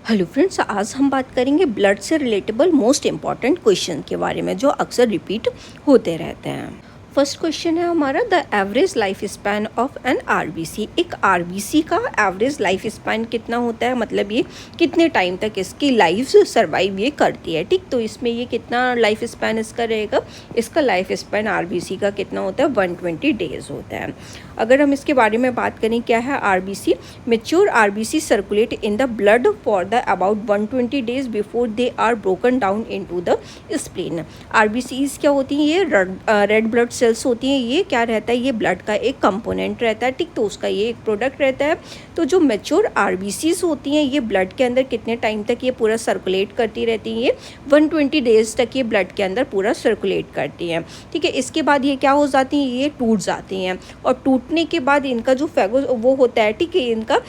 Hello friends, आज हम बात करेंगे ब्लड से रिलेटेबल मोस्ट इम्पॉर्टेंट क्वेश्चन के बारे में जो अक्सर रिपीट होते रहते हैं। फर्स्ट क्वेश्चन है हमारा, the average life span of an RBC. एक आरबीसी का एवरेज लाइफ स्पैन कितना होता है, मतलब ये कितने टाइम तक इसकी लाइफ सर्वाइव ये करती है। ठीक, तो इसमें ये कितना लाइफ स्पैन इसका रहेगा, इसका लाइफ स्पैन आरबीसी का कितना होता है, 120 डेज होता है। अगर हम इसके बारे में बात करें, क्या है RBC, mature RBC circulate in the blood for the about 120 days before they are broken down into the spleen. RBCs क्या होती हैं, ये रेड ब्लड सेल्स होती हैं। ये क्या रहता है, ये ब्लड का एक कंपोनेंट रहता है। ठीक, तो उसका ये एक प्रोडक्ट रहता है। तो जो मेच्योर आरबीसीज होती हैं, ये ब्लड के अंदर कितने टाइम तक ये पूरा सर्कुलेट करती रहती हैं, ये 120 डेज तक ये ब्लड के अंदर पूरा सर्कुलेट करती हैं। ठीक है, इसके बाद ये क्या हो जाती हैं, ये टूट जाती हैं और टूटने के बाद इनका जो फैगो वो होता है, ठीक है, इनका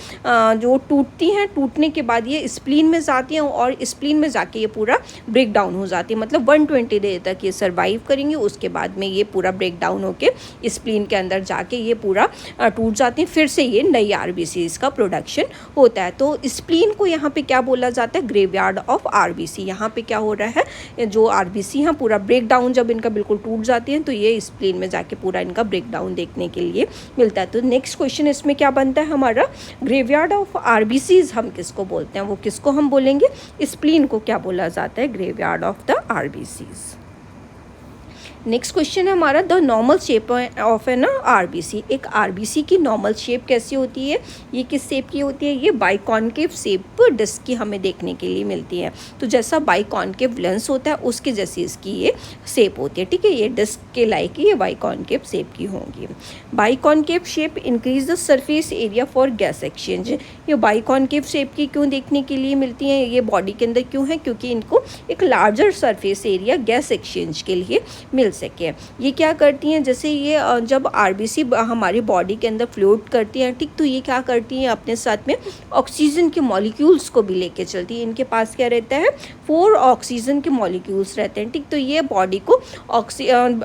जो टूटती हैं, टूटने के बाद ये स्प्लीन में जाती हैं और स्प्लीन में जाके ये पूरा ब्रेक डाउन हो जाती है। मतलब 120 डे तक ये सर्वाइव करेंगे, उसके बाद में ये पूरा ब्रेक डाउन होके स्प्लीन के अंदर जाके ये पूरा टूट जाती हैं। फिर से ये नई आरबीसीज का प्रोडक्शन होता है। तो स्प्लीन को यहाँ पे क्या बोला जाता है, ग्रेवयार्ड ऑफ आरबीसी। यहाँ पे क्या हो रहा है, जो आरबीसी हैं पूरा ब्रेक डाउन जब इनका बिल्कुल टूट जाती हैं तो ये स्प्लीन में जाके पूरा इनका ब्रेक डाउन देखने के लिए मिलता है। तो नेक्स्ट क्वेश्चन इसमें क्या बनता है हमारा, ग्रेवयार्ड ऑफ आरबीसीज हम किसको बोलते हैं, वो किसको हम बोलेंगे, स्प्लीन को क्या बोला जाता है, graveyard of the RBCs. Next question है हमारा, the normal shape of an RBC. एक आरबीसी की नॉर्मल शेप कैसी होती है, ये किस शेप की होती है, ये बाइकॉन्केव शेप डिस्क की हमें देखने के लिए मिलती है। तो जैसा बाइकॉन्केव लेंस होता है उसके जैसी इसकी ये शेप होती है। ठीक है, ये डिस्क के लाइक ये बाइकॉन्केव शेप की होंगी। Biconcave shape increase the surface area for gas exchange. ये बाइकॉन्केव शेप की क्यों देखने के लिए मिलती हैं, ये बॉडी के अंदर क्यों है, क्योंकि इनको एक larger surface area gas exchange के लिए मिल सके। ये क्या करती हैं, जैसे ये जब आरबीसी हमारी बॉडी के अंदर फ्लोट करती हैं, ठीक, तो ये क्या करती हैं, अपने साथ में ऑक्सीजन के मॉलिक्यूल्स को भी लेके चलती है। इनके पास क्या रहता है, 4 ऑक्सीजन के मॉलिक्यूल्स रहते हैं। ठीक, तो ये बॉडी को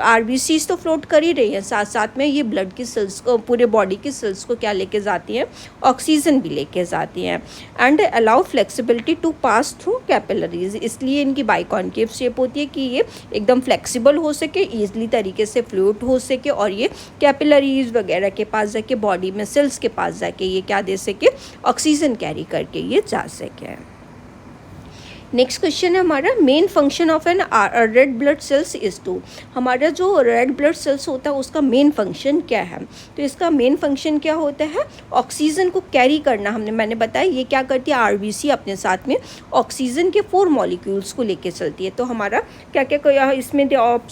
आरबीसीज तो फ्लोट कर ही रही है, साथ साथ में ये ब्लड की सेल्स को, पूरे बॉडी की सेल्स को क्या लेके जाती हैं, ऑक्सीजन भी लेके जाती हैं। And allow flexibility to pass through capillaries. इसलिए इनकी बाइकॉन्केव शेप होती है कि ये एकदम फ्लेक्सिबल हो सके, ईजिली तरीके से फ्लूट हो सके और ये कैपिलरीज वगैरह के पास जाके, बॉडी में सेल्स के पास जाके ये क्या दे सके, ऑक्सीजन कैरी करके ये जा सके। नेक्स्ट क्वेश्चन है हमारा, main function of an red blood cells is to. हमारा जो रेड ब्लड सेल्स होता है उसका मेन फंक्शन क्या है, तो इसका मेन फंक्शन क्या होता है, ऑक्सीजन को कैरी करना। मैंने बताया ये क्या करती है, आरबीसी अपने साथ में ऑक्सीजन के 4 मॉलिक्यूल्स को लेके चलती है। तो हमारा क्या क्या इसमें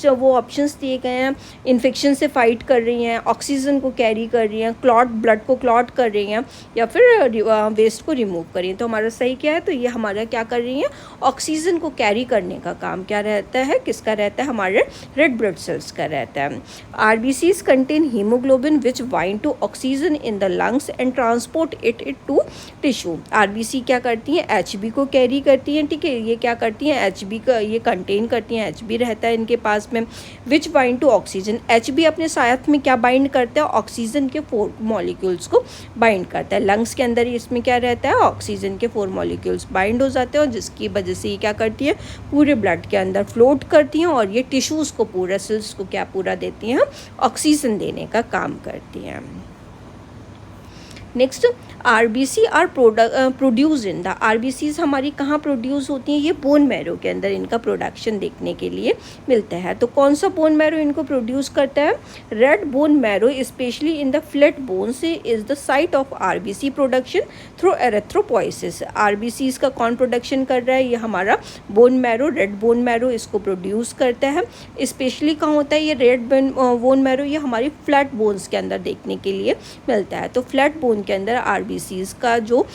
वो ऑप्शंस दिए गए हैं, इन्फेक्शन से फाइट कर रही हैं, ऑक्सीजन को कैरी कर रही हैं, ब्लड को क्लॉट कर रही हैं, या फिर वेस्ट को रिमूव कर रही हैं। तो हमारा सही क्या है, तो ये हमारा क्या कर रही हैं, ऑक्सीजन को कैरी करने का काम क्या रहता है, किसका रहता है, हमारे रेड ब्लड सेल्स का रहता है। RBCs contain haemoglobin which bind to oxygen in the lungs and transport it to tissue. RBC क्या करती हैं, एचबी को कैरी करती हैं। ठीक है, ये क्या करती हैं, एचबी का ये कंटेन करती हैं, एचबी रहता है इनके पास में। Which bind to oxygen, HB अपने साथ में क्या बाइंड करता है, ऑक्सीजन के 4 मॉलिक्यूल्स को बाइंड करता है। लंग्स के अंदर इसमें क्या रहता है, ऑक्सीजन के 4 मॉलिक्यूल्स बाइंड हो जाते हैं और जिसकी वजह से ये क्या करती है, पूरे ब्लड के अंदर फ्लोट करती हैं और ये टिश्यूज़ को, पूरा सेल्स को क्या पूरा देती हैं, ऑक्सीजन देने का काम करती हैं। Next, RBC are produce in the, RBCs हमारी कहाँ प्रोड्यूस होती हैं, ये बोन मैरो के अंदर इनका प्रोडक्शन देखने के लिए मिलता है। तो कौन सा बोन मैरो इनको प्रोड्यूस करता है, red bone marrow specially in the flat bone से is the site of RBC production through erythropoiesis. RBCs का कौन प्रोडक्शन कर रहा है, ये हमारा bone marrow, red bone marrow इसको प्रोड्यूस करता है। स्पेशली कहाँ होता है ये रेड बोन मैरो, ये हमारी फ्लैट बोन्स के अंदर देखने के लिए मिलता है। तो फ्लैट बोन के अंदर आरबीसीज का जो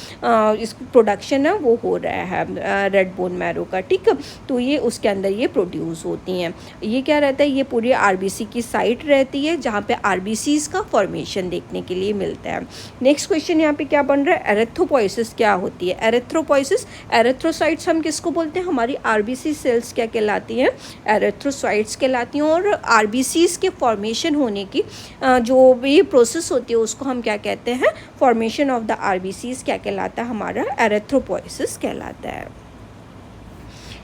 इस प्रोडक्शन है वो हो रहा है रेड बोन मैरो का। ठीक है, तो ये उसके अंदर ये प्रोड्यूस होती हैं। ये क्या रहता है, ये पूरी आरबीसी की साइट रहती है जहाँ पे आरबीसीज का फॉर्मेशन देखने के लिए मिलता है। नेक्स्ट क्वेश्चन यहाँ पे क्या बन रहा है, एरेथ्रोपोइसिस क्या होती है, एरेथ्रोपोइसिस, एरेथ्रोसाइट्स हम किसको बोलते हैं, हमारी आरबीसी सेल्स क्या कहलाती हैं, एरेथ्रोसाइट्स कहलाती हैं। और आरबीसीज के फॉर्मेशन होने की जो ये प्रोसेस होती है उसको हम क्या कहते हैं, फॉर्मेशन ऑफ द आरबीसीज क्या कहलाता है, हमारा एरेथ्रोपोइसिस कहलाता है।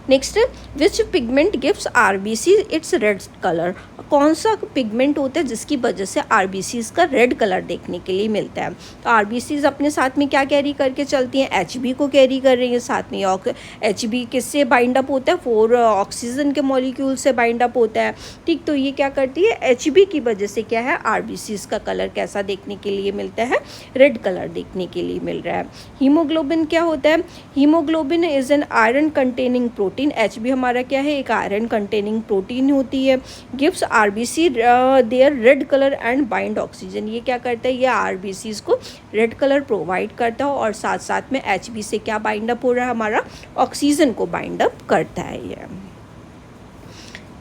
Next, which pigment gives RBC it's red colour, कौन सा पिगमेंट होता है जिसकी वजह से आरबीसीज का रेड कलर देखने के लिए मिलता है। तो आरबीसीज अपने साथ में क्या कैरी करके चलती हैं, एचबी को कैरी कर रही हैं साथ में। एचबी किससे बाइंड अप होता है, 4 ऑक्सीजन के मॉलिक्यूल से बाइंड अप होता है, ठीक। तो ये क्या करती है, एचबी की वजह से क्या है, आरबीसीज का कलर कैसा देखने के लिए मिलता है, रेड कलर देखने के लिए मिल रहा है। हीमोग्लोबिन क्या होता है, haemoglobin is an iron containing protein, HB हमारा क्या है, एक आयरन कंटेनिंग प्रोटीन होती है। Gives RBC their red colour and bind oxygen, ये क्या करता है, ये आरबीसीज को रेड कलर प्रोवाइड करता है और साथ साथ में एचबी से क्या बाइंड अप हो रहा है, हमारा ऑक्सीजन को बाइंड अप करता है ये।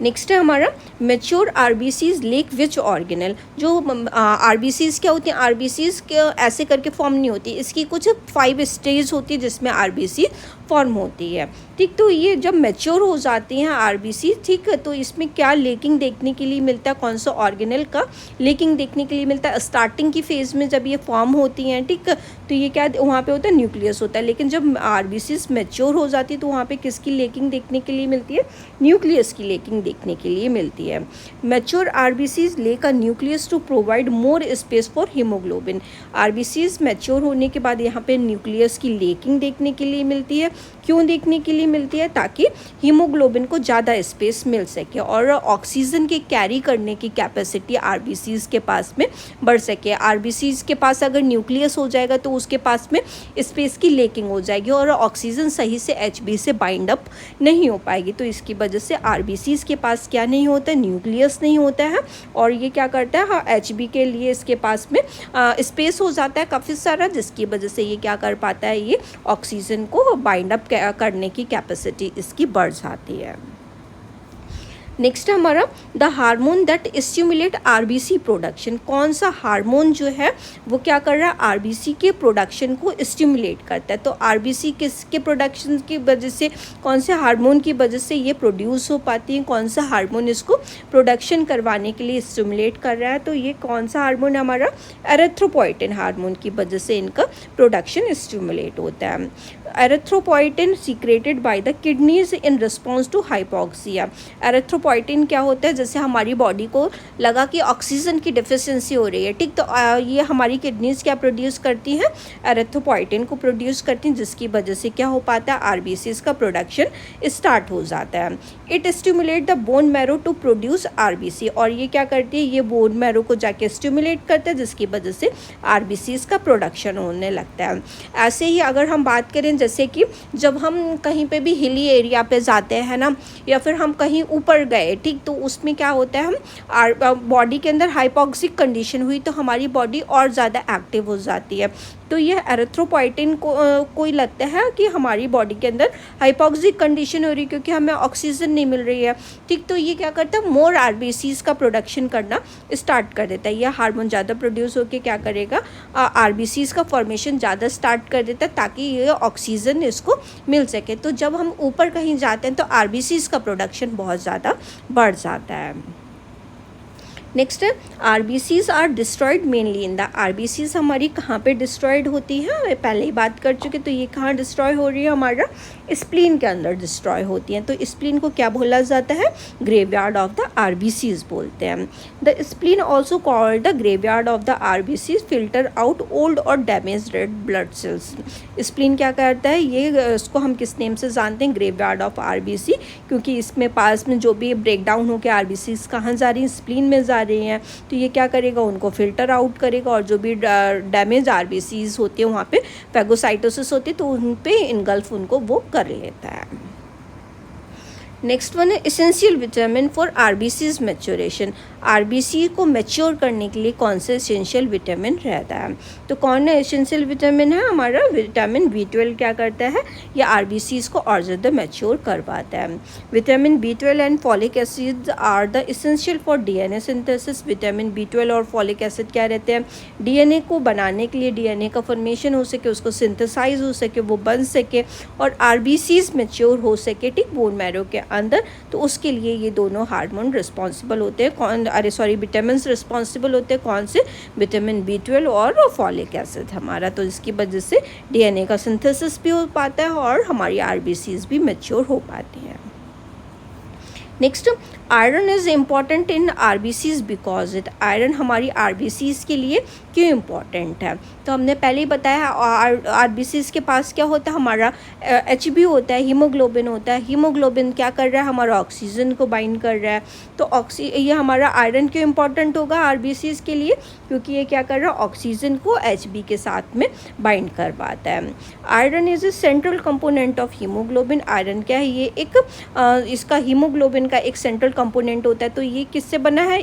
नेक्स्ट है हमारा मेच्योर आरबीसीज लेक विच ऑर्गेनल, जो आरबीसीज क्या होती हैं, आरबीसीज ऐसे करके फॉर्म नहीं होती, इसकी कुछ 5 स्टेज होती है जिसमें आरबीसी फॉर्म होती है, ठीक। तो ये जब मैच्योर हो जाती हैं आरबीसी, ठीक है, तो इसमें क्या लेकिंग देखने के लिए मिलता है, कौन सा ऑर्गेनल का लेकिंग देखने के लिए मिलता है, स्टार्टिंग की फेज़ में जब ये फॉर्म होती हैं, ठीक। तो ये क्या वहाँ पे होता है, न्यूक्लियस होता है, लेकिन जब आरबीसीज मैच्योर हो जाती है तो वहाँ पे किसकी लेकिंग देखने के लिए मिलती है, न्यूक्लियस की लेकिंग देखने के लिए मिलती है। Mature RBCs lack a nucleus to provide more space for haemoglobin, RBCs mature होने के बाद यहाँ पे न्यूक्लियस की लेकिंग देखने के लिए मिलती है, क्यों देखने के लिए मिलती है, ताकि हीमोग्लोबिन को ज़्यादा स्पेस मिल सके और ऑक्सीजन के कैरी करने की कैपेसिटी आरबीसीज के पास में बढ़ सके। आरबीसीज के पास अगर न्यूक्लियस हो जाएगा तो उसके पास में स्पेस की लेकिंग हो जाएगी और ऑक्सीजन सही से एचबी से बाइंड अप नहीं हो पाएगी, तो इसकी वजह से आरबीसीज के पास क्या नहीं होता है, न्यूक्लियस नहीं होता है और ये क्या करता है, हाँ, एचबी के लिए इसके पास में स्पेस हो जाता है काफ़ी सारा, जिसकी वजह से ये क्या कर पाता है, ये ऑक्सीजन को बाइंड अप करने की कैपेसिटी इसकी बढ़ जाती है। नेक्स्ट हमारा the hormone that stimulate RBC production, कौन सा हार्मोन जो है वो क्या कर रहा है, आरबीसी के प्रोडक्शन को स्टिमुलेट करता है। तो आरबीसी किसके प्रोडक्शन की वजह से, कौन से हार्मोन की वजह से ये प्रोड्यूस हो पाती है, कौन सा हार्मोन इसको प्रोडक्शन करवाने के लिए स्टिमुलेट कर रहा है, तो ये कौन सा हार्मोन हमारा, एरिथ्रोपोइटिन हार्मोन की वजह से इनका प्रोडक्शन स्टिमुलेट होता है। Erythropoietin secreted by the kidneys in response to hypoxia, erythropoietin क्या होता है, जैसे हमारी बॉडी को लगा कि ऑक्सीजन की डिफिशियंसी हो रही है, ठीक, तो ये हमारी किडनीज क्या प्रोड्यूस करती हैं, एरिथ्रोपोइटिन को प्रोड्यूस करती हैं, जिसकी वजह से क्या हो पाता है, आरबीसीज का प्रोडक्शन स्टार्ट हो जाता है। It stimulate the bone marrow to produce RBC, और ये क्या करती है, ये बोन मैरो को जाके स्टिमुलेट करता है, जिसकी वजह से आरबीसीज का प्रोडक्शन होने लगता है। ऐसे ही अगर हम बात करें, जैसे कि जब हम कहीं पे भी हिली एरिया पे जाते हैं ना, या फिर हम कहीं ऊपर गए, ठीक, तो उसमें क्या होता है, हम बॉडी के अंदर हाइपोक्सिक कंडीशन हुई तो हमारी बॉडी और ज़्यादा एक्टिव हो जाती है। तो ये एरिथ्रोपोइटिन को ही लगता है कि हमारी बॉडी के अंदर हाइपोक्सिक कंडीशन हो रही है क्योंकि हमें ऑक्सीजन नहीं मिल रही है, ठीक, तो ये क्या करता है, मोर आरबीसीज का प्रोडक्शन करना स्टार्ट कर देता है। यह हार्मोन ज़्यादा प्रोड्यूस होकर क्या करेगा, आरबीसीज का फॉर्मेशन ज़्यादा स्टार्ट कर देता है ताकि ये ऑक्सीजन इसको मिल सके। तो जब हम ऊपर कहीं जाते हैं तो आरबीसीज का प्रोडक्शन बहुत ज़्यादा बढ़ जाता है। नेक्स्ट है RBCs are destroyed mainly in the, RBCs हमारी कहाँ पे डिस्ट्रॉयड होती है, पहले ही बात कर चुके, तो ये कहाँ डिस्ट्रॉय हो रही है, हमारा स्प्लीन के अंदर डिस्ट्रॉय होती हैं। तो स्प्लीन को क्या बोला जाता है, ग्रेवयार्ड ऑफ द आरबीसीज बोलते हैं। The spleen also called the graveyard of the RBCs, filter out old और damage red blood cells. Spleen क्या करता है, ये इसको हम किस नेम से जानते हैं, ग्रेवयार्ड ऑफ आरबीसी, क्योंकि इसमें पास में जो भी ब्रेक डाउन होकर आरबीसीज कहाँ जा रही हैं, स्प्लीन में जा रही हैं, तो ये क्या करेगा, उनको फिल्टर आउट करेगा और जो भी डैमेज आरबीसीज होती है वहाँ पे फैगोसाइटोसिस होती है तो उन पे इनगल्फ उनको वो कर लेता है। नेक्स्ट वन है essential vitamin for RBCs maturation, RBC को मैच्योर करने के लिए कौन सा एसेंशियल विटामिन रहता है, तो कौन है एसेंशियल विटामिन है, हमारा विटामिन B12 क्या करता है, ये आरबीसीज को और ज़्यादा मैच्योर करवाता है। Vitamin B12 and folic acid are the essential for DNA synthesis, vitamin B12 और फॉलिक एसिड क्या रहते हैं, डीएनए को बनाने के लिए, डीएनए का फॉर्मेशन हो सके, उसको सिंथेसाइज हो सके, वो बन सके और आरबीसीज मैच्योर हो सके, ठीक, बोन मैरो के अंदर, तो उसके लिए ये दोनों हार्मोन रिस्पॉन्सिबल होते हैं। विटामिन रिस्पॉन्सिबल होते हैं कौन से? विटामिन B12 और फॉलिक एसिड हमारा। तो इसकी वजह से DNA का सिंथेसिस भी हो पाता है और हमारी RBCs भी मैच्योर हो पाती हैं। Next, iron is important in RBCs because it, iron हमारी RBCs के लिए क्यों इम्पॉर्टेंट है? तो हमने पहले ही बताया RBCs के पास क्या होता है, हमारा HB होता है, हीमोग्लोबिन होता है। हीमोग्लोबिन क्या कर रहा है, हमारा ऑक्सीजन को बाइंड कर रहा है। तो ये हमारा आयरन क्यों इम्पॉर्टेंट होगा RBCs के लिए? क्योंकि ये क्या कर रहा है, ऑक्सीजन को HB के साथ में बाइंड करवाता है। Iron is a central component of haemoglobin. Iron क्या है, ये एक इसका हीमोग्लोबिन का एक सेंट्रल कंपोनेंट होता है। तो ये किससे बना है?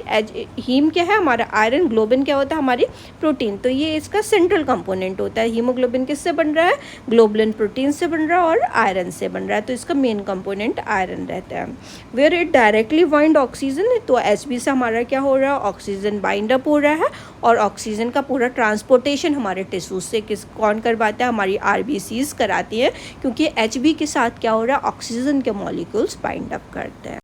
हीम क्या है हमारा आयरन, ग्लोबिन क्या होता है हमारी प्रोटीन। तो ये इसका सेंट्रल कंपोनेंट होता है। हीमोग्लोबिन किससे बन रहा है? ग्लोबुलिन प्रोटीन से बन रहा है और आयरन से बन रहा है। तो इसका मेन कंपोनेंट आयरन रहता है। Where it directly bind oxygen, तो HB से हमारा क्या हो रहा है, ऑक्सीजन बाइंड अप हो रहा है और ऑक्सीजन का पूरा ट्रांसपोर्टेशन हमारे टिश्यूज से कौन करवाता है? हमारी RBCs कराती है, क्योंकि HB के साथ क्या हो रहा है, ऑक्सीजन के मॉलिक्यूल्स बाइंड अप करते हैं।